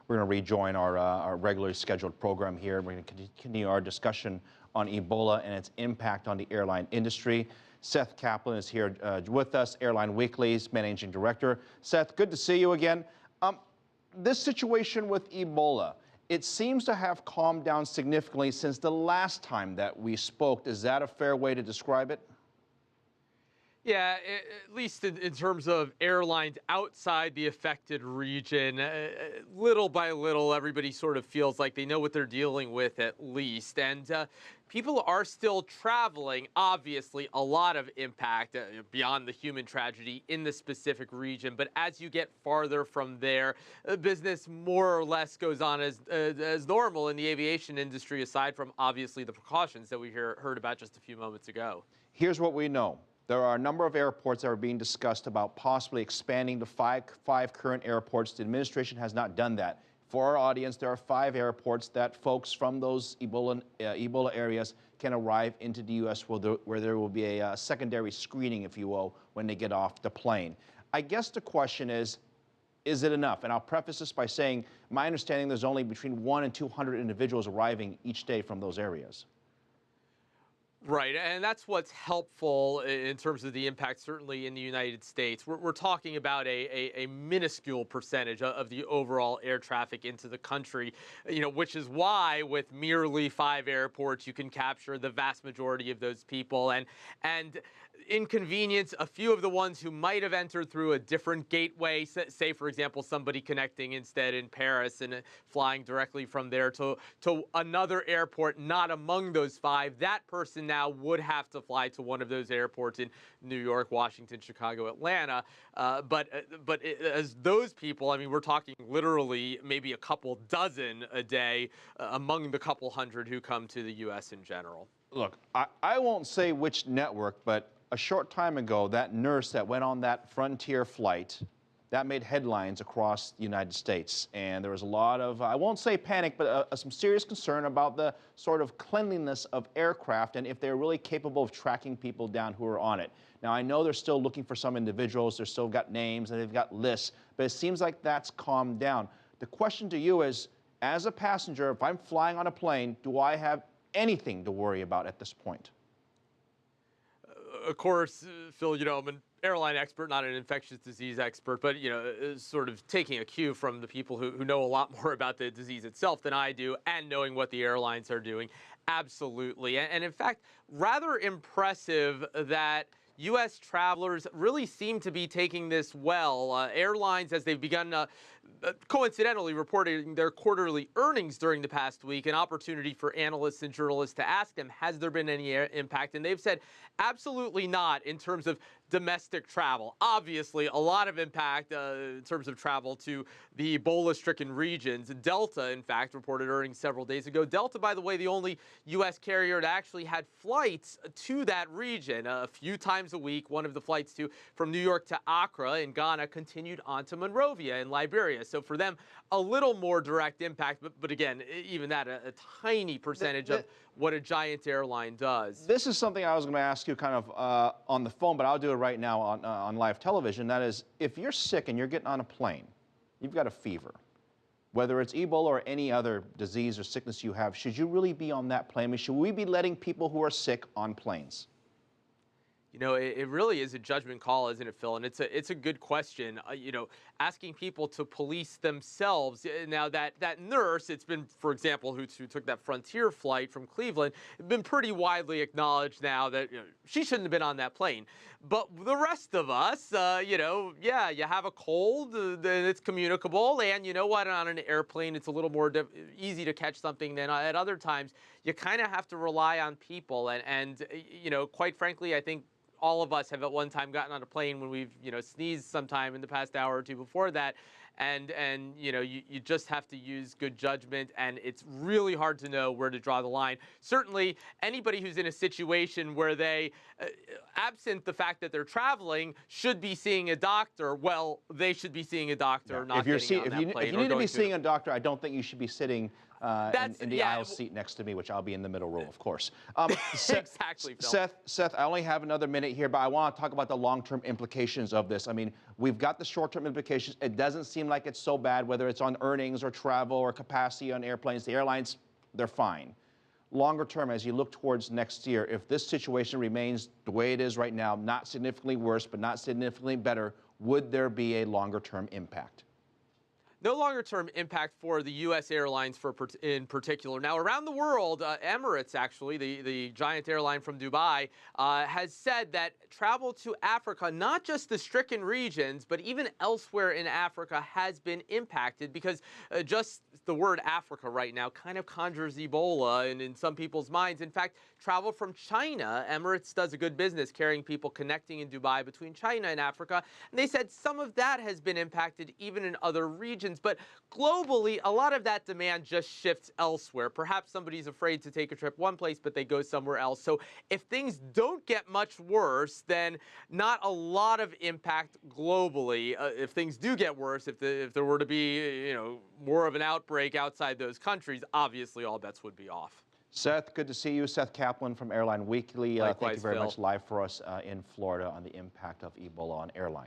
We're going to rejoin our regularly scheduled program here. We're going to continue our discussion on Ebola and its impact on the airline industry. Seth Kaplan is here with us, Airline Weekly's managing director. Seth, good to see you again. This situation with Ebola, it seems to have calmed down significantly since the last time that we spoke. Is that a fair way to describe it? Yeah, at least in terms of airlines outside the affected region, little by little, everybody sort of feels like they know what they're dealing with at least. And people are still traveling. Obviously, a lot of impact beyond the human tragedy in the specific region. But as you get farther from there, business more or less goes on as normal in the aviation industry, aside from obviously the precautions that we heard about just a few moments ago. Here's what we know. There are a number of airports that are being discussed about possibly expanding to five current airports. The administration has not done that. For our audience, there are 5 airports that folks from those Ebola areas can arrive into the U.S. where there will be a secondary screening, if you will, when they get off the plane. I guess the question is it enough? And I'll preface this by saying, my understanding there's only between 100 and 200 individuals arriving each day from those areas. Right, and that's what's helpful in terms of the impact, certainly in the United States. We're talking about a minuscule percentage of the overall air traffic into the country, which is why with merely 5 airports, you can capture the vast majority of those people. And inconvenience a few of the ones who might have entered through a different gateway, say, for example, somebody connecting instead in Paris and flying directly from there to another airport not among those 5. That person now would have to fly to one of those airports in New York, Washington, Chicago, Atlanta. But as those people, I mean, we're talking literally maybe a couple dozen a day among the couple hundred who come to the U.S. in general. Look, I won't say which network, but a short time ago, that nurse that went on that Frontier flight, that made headlines across the United States. And there was a lot of, I won't say panic, but some serious concern about the sort of cleanliness of aircraft and if they're really capable of tracking people down who are on it. Now, I know they're still looking for some individuals. They've still got names and they've got lists, but it seems like that's calmed down. The question to you is, as a passenger, if I'm flying on a plane, do I have anything to worry about at this point? Of course, Phil, I'm an airline expert, not an infectious disease expert, but, sort of taking a cue from the people who know a lot more about the disease itself than I do and knowing what the airlines are doing. Absolutely. And in fact, rather impressive that U.S. travelers really seem to be taking this well. Airlines, as they've begun coincidentally reporting their quarterly earnings during the past week, an opportunity for analysts and journalists to ask them, has there been any impact? And they've said absolutely not in terms of domestic travel. Obviously, a lot of impact in terms of travel to the Ebola-stricken regions. Delta, in fact, reported earnings several days ago. Delta, by the way, the only U.S. carrier that actually had flights to that region a few times a week. One of the flights from New York to Accra in Ghana continued on to Monrovia in Liberia. So for them, a little more direct impact, but again, even that, a tiny percentage of what a giant airline does. This is something I was going to ask you kind of on the phone, but I'll do it right now on live television. That is, if you're sick and you're getting on a plane, you've got a fever, whether it's Ebola or any other disease or sickness you have, should you really be on that plane? I mean, should we be letting people who are sick on planes? It really is a judgment call, isn't it, Phil? And it's a good question. Asking people to police themselves. Now, that nurse, it's been, for example, who took that Frontier flight from Cleveland, been pretty widely acknowledged now that she shouldn't have been on that plane. But the rest of us, yeah, you have a cold, then it's communicable, and you know what? On an airplane, it's a little more easy to catch something than at other times. You kind of have to rely on people, and quite frankly, I think all of us have at one time gotten on a plane when we've, sneezed sometime in the past hour or two before that. And you just have to use good judgment, and it's really hard to know where to draw the line. Certainly, anybody who's in a situation where they, absent the fact that they're traveling, should be seeing a doctor, well, they should be seeing a doctor, not getting on that plane. If you need to be seeing a doctor, I don't think you should be sitting in the aisle seat next to me, which I'll be in the middle row, of course. Exactly, Phil. Seth, I only have another minute here, but I want to talk about the long-term implications of this. I mean, we've got the short-term implications. It doesn't seem like it's so bad, whether it's on earnings or travel or capacity on airplanes. The airlines, they're fine. Longer term, as you look towards next year, if this situation remains the way it is right now, not significantly worse, but not significantly better, would there be a longer-term impact? No longer-term impact for the U.S. airlines in particular. Now, around the world, Emirates, actually, the giant airline from Dubai, has said that travel to Africa, not just the stricken regions, but even elsewhere in Africa, has been impacted because just the word Africa right now kind of conjures Ebola in some people's minds. In fact, travel from China, Emirates does a good business carrying people connecting in Dubai between China and Africa, and they said some of that has been impacted even in other regions. But globally, a lot of that demand just shifts elsewhere. Perhaps somebody's afraid to take a trip one place, but they go somewhere else. So if things don't get much worse, then not a lot of impact globally. If things do get worse, if there were to be, more of an outbreak outside those countries, obviously all bets would be off. Seth, good to see you. Seth Kaplan from Airline Weekly. Likewise, thank you very Phil. much live for us in Florida on the impact of Ebola on airlines.